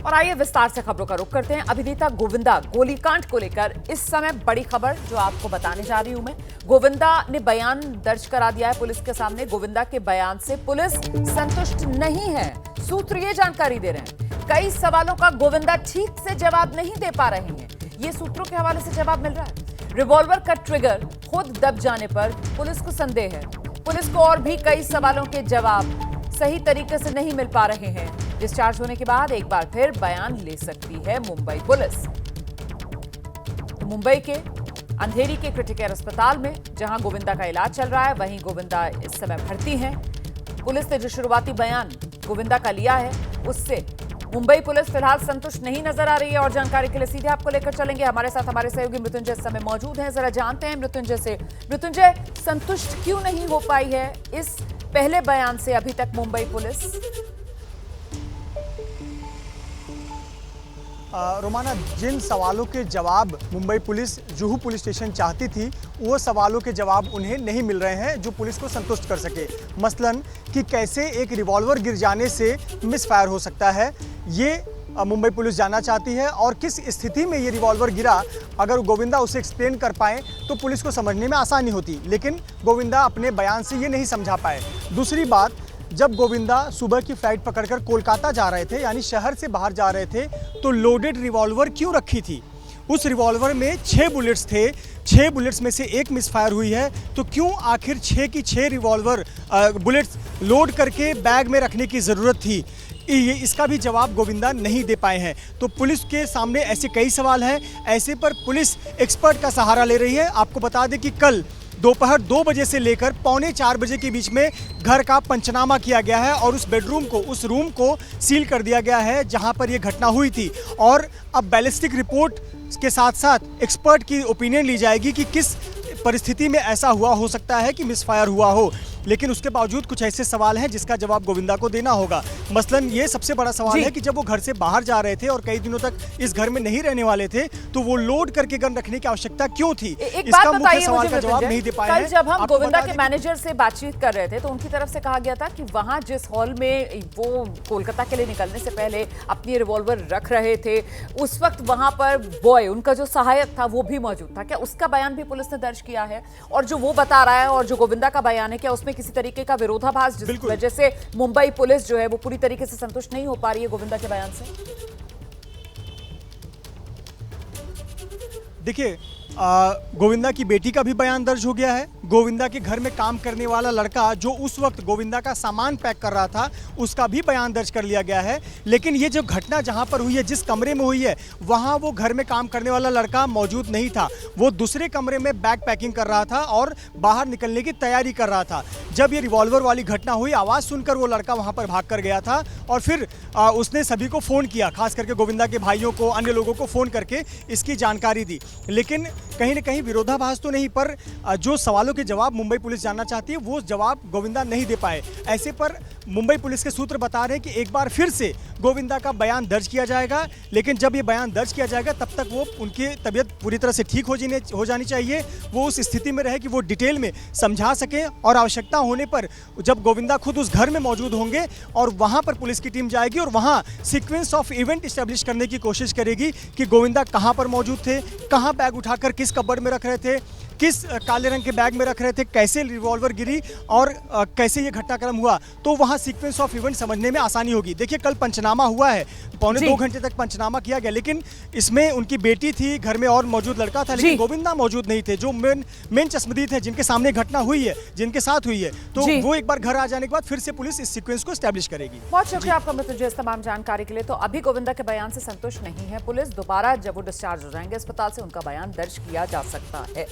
और आइए विस्तार से खबरों का रुख करते हैं। अभिनेता गोविंदा गोलीकांड को लेकर इस समय बड़ी खबर जो आपको बताने जा रही हूं मैं। गोविंदा ने बयान दर्ज करा दिया है पुलिस के सामने। गोविंदा के बयान से पुलिस संतुष्ट नहीं है। सूत्र ये जानकारी दे रहे हैं, कई सवालों का गोविंदा ठीक से जवाब नहीं दे पा रहे हैं। ये सूत्रों के हवाले से जवाब मिल रहा है। रिवॉल्वर का ट्रिगर खुद दब जाने पर पुलिस को संदेह है। पुलिस को और भी कई सवालों के जवाब सही तरीके से नहीं मिल पा रहे हैं। डिस्चार्ज होने के बाद एक बार फिर बयान ले सकती है मुंबई पुलिस। तो मुंबई के अंधेरी के क्रिटिकल केयर अस्पताल में जहां गोविंदा का इलाज चल रहा है, वहीं गोविंदा इस समय भर्ती हैं। पुलिस ने जो शुरुआती बयान गोविंदा का लिया है, उससे मुंबई पुलिस फिलहाल संतुष्ट नहीं नजर आ रही है। और जानकारी के लिए सीधे आपको लेकर चलेंगे। हमारे साथ हमारे सहयोगी मृत्युंजय इस समय मौजूद हैं। जरा जानते हैं मृत्युंजय से, मृत्युंजय संतुष्ट क्यों नहीं हो पाई है इस पहले बयान से अभी तक मुंबई पुलिस? रोमाना, जिन सवालों के जवाब Mumbai police Juhu police station चाहती थी, वो सवालों के जवाब उन्हें नहीं मिल रहे हैं जो पुलिस को संतुष्ट कर सके। मसलन कि कैसे एक रिवॉल्वर गिर जाने से मिसफायर हो सकता है, ये मुंबई पुलिस जानना चाहती है। और किस स्थिति में ये रिवॉल्वर गिरा, अगर गोविंदा उसे एक्सप्लेन कर पाए तो पुलिस को समझने में आसानी होती, लेकिन गोविंदा अपने बयान से ये नहीं समझा पाए। दूसरी बात, जब गोविंदा सुबह की फ्लाइट पकड़कर कोलकाता जा रहे थे, यानी शहर से बाहर जा रहे थे, तो लोडेड रिवॉल्वर क्यों रखी थी? उस रिवॉल्वर में 6 बुलेट्स थे, 6 बुलेट्स में से एक मिसफायर हुई है, तो क्यों आखिर 6 की 6 रिवॉल्वर बुलेट्स लोड करके बैग में रखने की ज़रूरत थी? इसका भी जवाब गोविंदा नहीं दे पाए हैं। तो पुलिस के सामने ऐसे कई सवाल हैं। ऐसे पर पुलिस एक्सपर्ट का सहारा ले रही है। आपको बता दें कि कल दोपहर 2 बजे से लेकर पौने 4 बजे के बीच में घर का पंचनामा किया गया है और उस बेडरूम को, उस रूम को सील कर दिया गया है जहां पर यह घटना हुई थी। और अब बैलिस्टिक रिपोर्ट के साथ साथ एक्सपर्ट की ओपिनियन ली जाएगी कि किस परिस्थिति में ऐसा हुआ हो सकता है कि मिसफायर हुआ हो। लेकिन उसके बावजूद कुछ ऐसे सवाल हैं जिसका जवाब गोविंदा को देना होगा। मसलन ये सबसे बड़ा सवाल है कि जब वो घर से बाहर जा रहे थे और कई दिनों तक इस घर में नहीं रहने वाले थे, तो वो लोड करके गन रखने की आवश्यकता क्यों थी? इसका मुख्य सवाल का जवाब नहीं दे पाए हैं। कल जब हम गोविंदा के मैनेजर से बातचीत कर रहे थे तो उनकी तरफ से कहा गया था कि वहां जिस हॉल में वो कोलकाता के लिए निकलने से पहले अपनी रिवॉल्वर रख रहे थे, उस वक्त वहां पर बॉय, उनका जो सहायक था, वो भी मौजूद था। क्या उसका बयान भी पुलिस ने दर्ज किया है? और जो वो बता रहा है और जो गोविंदा का बयान है, क्या उसमें किसी तरीके का विरोधाभास जिस वजह से मुंबई पुलिस जो है वो पूरी तरीके से संतुष्ट नहीं हो पा रही है गोविंदा के बयान से? देखिए, गोविंदा की बेटी का भी बयान दर्ज हो गया है। गोविंदा के घर में काम करने वाला लड़का जो उस वक्त गोविंदा का सामान पैक कर रहा था, उसका भी बयान दर्ज कर लिया गया है। लेकिन ये जो घटना जहां पर हुई है, जिस कमरे में हुई है, वहां वो घर में काम करने वाला लड़का मौजूद नहीं था। वो दूसरे कमरे में बैग पैकिंग कर रहा था और बाहर निकलने की तैयारी कर रहा था। जब ये रिवॉल्वर वाली घटना हुई, आवाज़ सुनकर वो लड़का वहाँ पर भाग कर गया था और फिर उसने सभी को फ़ोन किया, खास करके गोविंदा के भाइयों को, अन्य लोगों को फ़ोन करके इसकी जानकारी दी। लेकिन कहीं ना कहीं विरोधाभास तो नहीं, पर जो सवालों के जवाब मुंबई पुलिस जानना चाहती है, वो जवाब गोविंदा नहीं दे पाए। ऐसे पर मुंबई पुलिस के सूत्र बता रहे हैं कि एक बार फिर से गोविंदा का बयान दर्ज किया जाएगा। लेकिन जब ये बयान दर्ज किया जाएगा, तब तक वो, उनकी तबीयत पूरी तरह से ठीक हो जानी चाहिए। वो उस स्थिति में रहे कि वो डिटेल में समझा सकें और आवश्यकता होने पर जब गोविंदा खुद उस घर में मौजूद होंगे और वहाँ पर पुलिस की टीम जाएगी और वहाँ सीक्वेंस ऑफ इवेंट इस्टेब्लिश करने की कोशिश करेगी कि गोविंदा कहाँ पर मौजूद थे, कहाँ बैग उठाकर किस कबर्ड में रख रहे थे, किस काले रंग के बैग में रख रहे थे, कैसे रिवॉल्वर गिरी और कैसे ये घटनाक्रम हुआ, तो वहाँ सीक्वेंस ऑफ इवेंट समझने में आसानी होगी। देखिए, कल पंचनामा हुआ है, पौने 2 घंटे तक पंचनामा किया गया, लेकिन इसमें उनकी बेटी थी, घर में और मौजूद लड़का था, लेकिन गोविंदा मौजूद नहीं थे, जो मेन चश्मदीद है, जिनके सामने घटना हुई है, जिनके साथ हुई है। तो वो एक बार घर आ जाने के बाद फिर से पुलिस इस सीक्वेंस को एस्टैब्लिश करेगी। बहुत शुक्रिया आपका मृत्युंजय इस तमाम जानकारी के लिए। तो अभी गोविंदा के बयान से संतुष्ट नहीं है पुलिस। दोबारा जब वो डिस्चार्ज हो जाएंगे अस्पताल से, उनका बयान दर्ज किया जा सकता है।